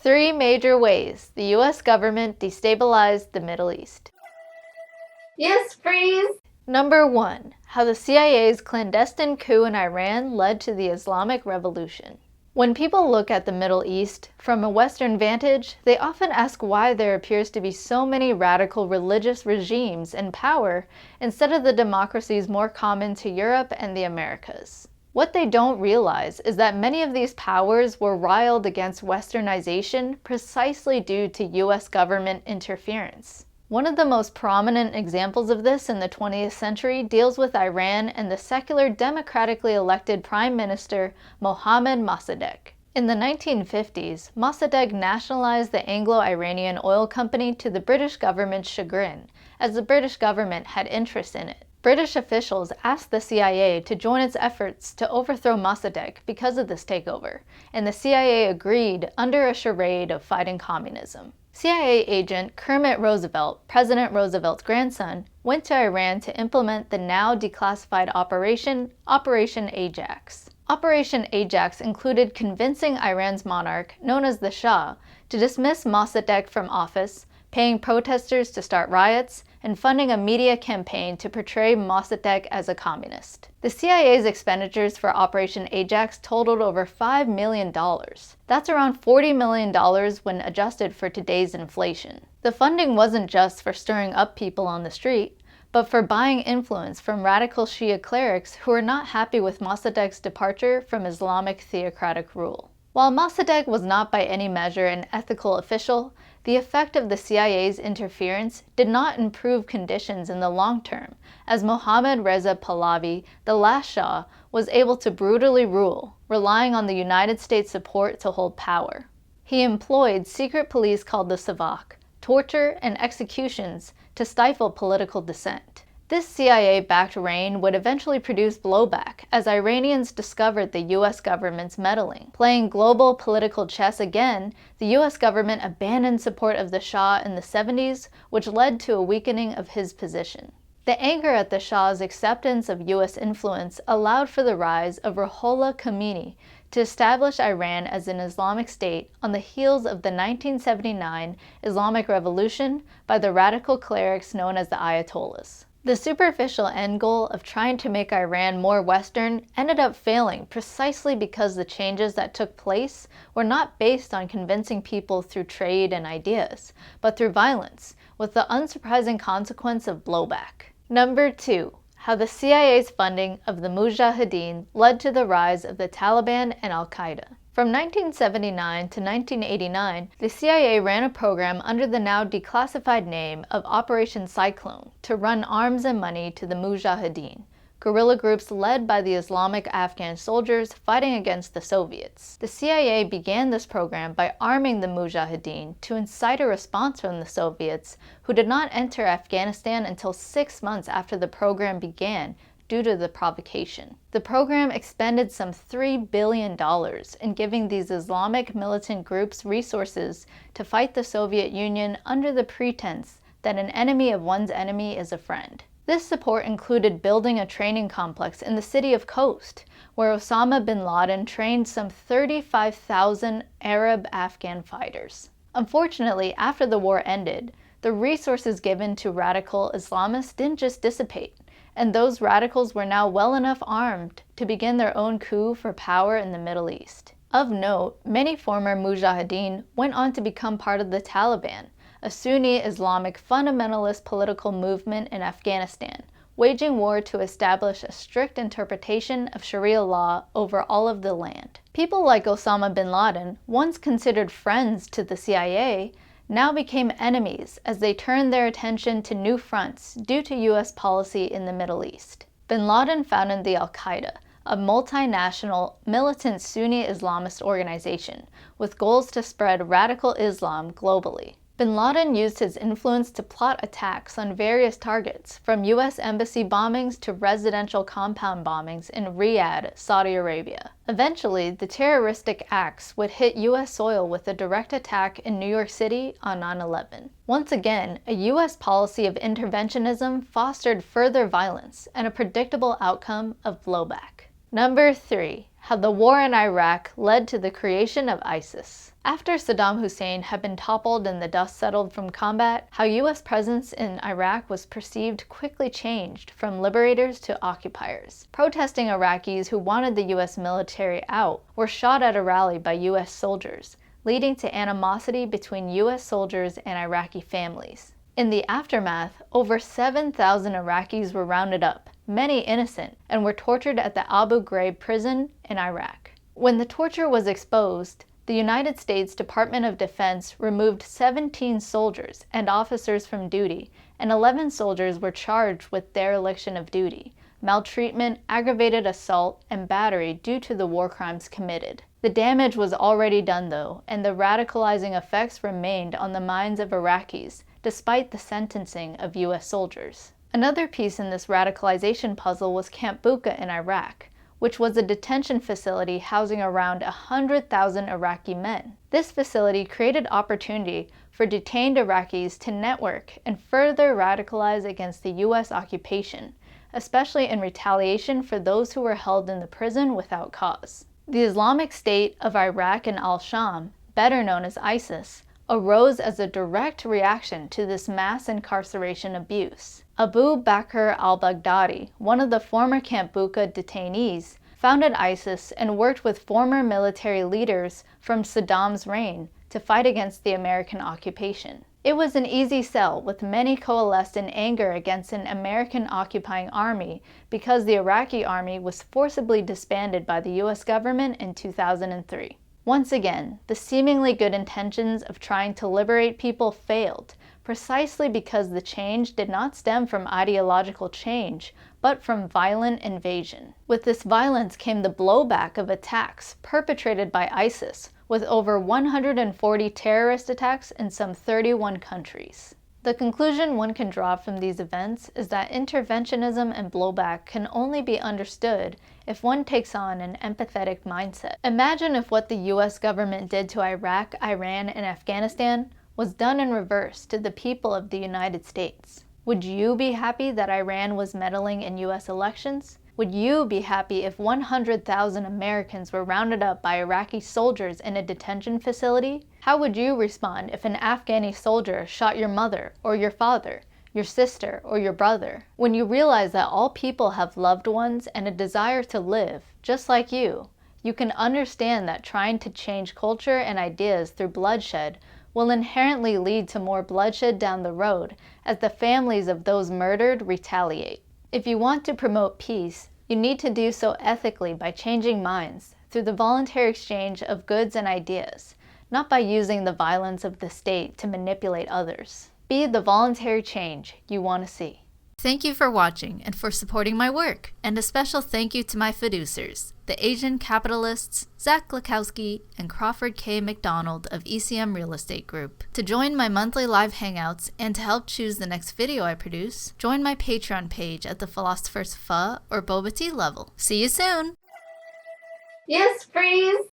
3 major ways the US government destabilized the Middle East. Yes, freeze! Number 1. How the CIA's clandestine coup in Iran led to the Islamic Revolution. When people look at the Middle East from a Western vantage, they often ask why there appears to be so many radical religious regimes in power instead of the democracies more common to Europe and the Americas. What they don't realize is that many of these powers were riled against Westernization precisely due to US government interference. One of the most prominent examples of this in the 20th century deals with Iran and the secular democratically elected Prime Minister Mohammad Mossadegh. In the 1950s, Mossadegh nationalized the Anglo-Iranian oil company to the British government's chagrin, as the British government had interest in it. British officials asked the CIA to join its efforts to overthrow Mossadegh because of this takeover, and the CIA agreed under a charade of fighting communism. CIA agent Kermit Roosevelt, President Roosevelt's grandson, went to Iran to implement the now declassified Operation Ajax. Operation Ajax included convincing Iran's monarch, known as the Shah, to dismiss Mossadegh from office, paying protesters to start riots, and funding a media campaign to portray Mossadegh as a communist. The CIA's expenditures for Operation Ajax totaled over $5 million. That's around $40 million when adjusted for today's inflation. The funding wasn't just for stirring up people on the street, but for buying influence from radical Shia clerics who were not happy with Mossadegh's departure from Islamic theocratic rule. While Mossadegh was not by any measure an ethical official, the effect of the CIA's interference did not improve conditions in the long term, as Mohammad Reza Pahlavi, the last Shah, was able to brutally rule, relying on the United States' support to hold power. He employed secret police called the Savak, torture, and executions to stifle political dissent. This CIA-backed reign would eventually produce blowback as Iranians discovered the US government's meddling. Playing global political chess again, the US government abandoned support of the Shah in the 70s, which led to a weakening of his position. The anger at the Shah's acceptance of US influence allowed for the rise of Ruhollah Khomeini to establish Iran as an Islamic state on the heels of the 1979 Islamic Revolution by the radical clerics known as the Ayatollahs. The superficial end goal of trying to make Iran more Western ended up failing precisely because the changes that took place were not based on convincing people through trade and ideas, but through violence, with the unsurprising consequence of blowback. Number 2. How the CIA's funding of the Mujahideen led to the rise of the Taliban and Al-Qaeda. From 1979 to 1989, the CIA ran a program under the now declassified name of Operation Cyclone to run arms and money to the Mujahideen, guerrilla groups led by the Islamic Afghan soldiers fighting against the Soviets. The CIA began this program by arming the Mujahideen to incite a response from the Soviets, who did not enter Afghanistan until 6 months after the program began, due to the provocation. The program expended some $3 billion in giving these Islamic militant groups resources to fight the Soviet Union under the pretense that an enemy of one's enemy is a friend. This support included building a training complex in the city of Khost, where Osama bin Laden trained some 35,000 Arab-Afghan fighters. Unfortunately, after the war ended, the resources given to radical Islamists didn't just dissipate, and those radicals were now well enough armed to begin their own coup for power in the Middle East. Of note, many former Mujahideen went on to become part of the Taliban, a Sunni Islamic fundamentalist political movement in Afghanistan, waging war to establish a strict interpretation of Sharia law over all of the land. People like Osama bin Laden, once considered friends to the CIA, now became enemies as they turned their attention to new fronts due to US policy in the Middle East. Bin Laden founded the Al-Qaeda, a multinational, militant Sunni Islamist organization with goals to spread radical Islam globally. Bin Laden used his influence to plot attacks on various targets, from US embassy bombings to residential compound bombings in Riyadh, Saudi Arabia. Eventually, the terroristic acts would hit US soil with a direct attack in New York City on 9/11. Once again, a US policy of interventionism fostered further violence and a predictable outcome of blowback. Number 3. How the war in Iraq led to the creation of ISIS. After Saddam Hussein had been toppled and the dust settled from combat, how U.S. presence in Iraq was perceived quickly changed from liberators to occupiers. Protesting Iraqis who wanted the U.S. military out were shot at a rally by U.S. soldiers, leading to animosity between U.S. soldiers and Iraqi families. In the aftermath, over 7,000 Iraqis were rounded up, many innocent, and were tortured at the Abu Ghraib prison in Iraq. When the torture was exposed, the United States Department of Defense removed 17 soldiers and officers from duty, and 11 soldiers were charged with dereliction of duty, maltreatment, aggravated assault, and battery due to the war crimes committed. The damage was already done though, and the radicalizing effects remained on the minds of Iraqis, despite the sentencing of U.S. soldiers. Another piece in this radicalization puzzle was Camp Buca in Iraq, which was a detention facility housing around 100,000 Iraqi men. This facility created opportunity for detained Iraqis to network and further radicalize against the U.S. occupation, especially in retaliation for those who were held in the prison without cause. The Islamic State of Iraq and al-Sham, better known as ISIS, arose as a direct reaction to this mass incarceration abuse. Abu Bakr al-Baghdadi, one of the former Camp Buca detainees, founded ISIS and worked with former military leaders from Saddam's reign to fight against the American occupation. It was an easy sell, with many coalesced in anger against an American occupying army because the Iraqi army was forcibly disbanded by the U.S. government in 2003. Once again, the seemingly good intentions of trying to liberate people failed, precisely because the change did not stem from ideological change, but from violent invasion. With this violence came the blowback of attacks perpetrated by ISIS, with over 140 terrorist attacks in some 31 countries. The conclusion one can draw from these events is that interventionism and blowback can only be understood if one takes on an empathetic mindset. Imagine if what the US government did to Iraq, Iran, and Afghanistan was done in reverse to the people of the United States. Would you be happy that Iran was meddling in US elections? Would you be happy if 100,000 Americans were rounded up by Iraqi soldiers in a detention facility? How would you respond if an Afghani soldier shot your mother or your father, your sister or your brother? When you realize that all people have loved ones and a desire to live, just like you can understand that trying to change culture and ideas through bloodshed will inherently lead to more bloodshed down the road as the families of those murdered retaliate. If you want to promote peace, you need to do so ethically by changing minds through the voluntary exchange of goods and ideas, not by using the violence of the state to manipulate others. Be the voluntary change you want to see. Thank you for watching and for supporting my work, and a special thank you to my fiduciaries, the Asian capitalists Zach Lakowski and Crawford K. McDonald of ECM Real Estate Group. To join my monthly live hangouts and to help choose the next video I produce, join my Patreon page at the Philosopher's Pho or Boba Tea level. See you soon! Yes, freeze!